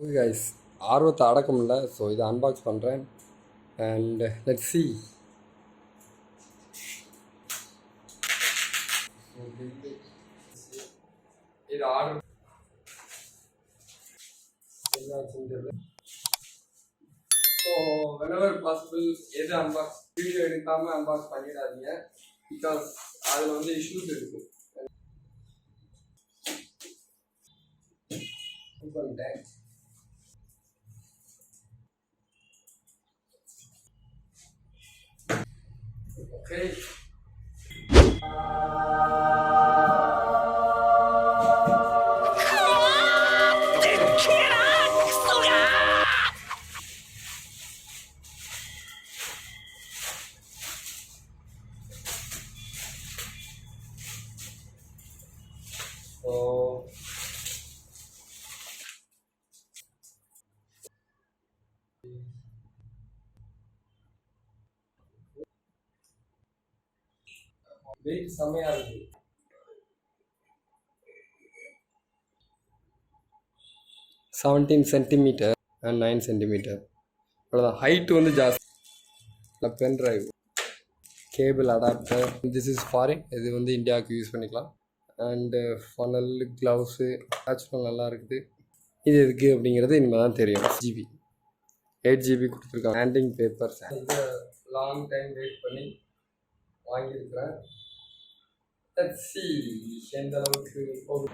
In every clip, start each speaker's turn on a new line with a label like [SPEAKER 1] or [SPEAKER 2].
[SPEAKER 1] Okay guys, ஆர்வத்தை அடக்க முடியல. ஸோ இதை அன்பாக்ஸ் பண்ணுறேன் அண்ட் லெட்ஸ் சி. இது ஆர்டர் ஸோ வெனவர் பாசிபிள் எது அன்பாக்ஸ் வீடியோ எடுக்காமல் அன்பாக்ஸ் பண்ணிடாதீங்க. பிகாஸ் அதில் வந்து இஷ்யூஸ் இருக்குது. பண்ணிட்டேன். ஓகே, வெயிட் செம்மையாக இருக்குது. 17 சென்டிமீட்டர் அண்ட் 9 சென்டிமீட்டர். அவ்வளோதான். ஹைட்டு வந்து ஜாஸ்தி. Pen drive, cable adapter. This is foreign. இது வந்து இந்தியாவுக்கு யூஸ் பண்ணிக்கலாம். அண்டு ஃபனல், க்ளவுஸு, அட்டாச்மெண்ட் நல்லா இருக்குது. இது எதுக்கு அப்படிங்கிறது இனிமேல் தான் தெரியும். ஜிபி 8GB கொடுத்துருக்காங்க. Handing papers. இது லாங் டைம் வெயிட் பண்ணி வாங்கியிருக்கிறேன். லெட்ஸ் see எந்த அளவுக்கு போகுது.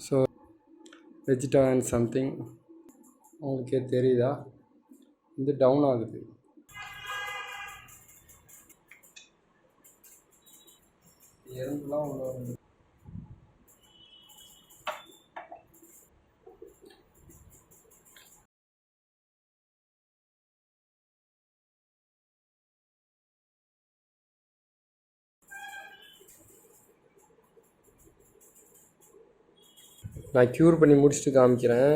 [SPEAKER 1] ஸோ வெஜிடா அண்ட் சம்திங் உங்களுக்கே தெரியுதா, இது டவுன் ஆகுது. எறும்புலாம் உள்ள வருது. நான் க்யூர் பண்ணி முடிச்சுட்டு காமிக்கிறேன்.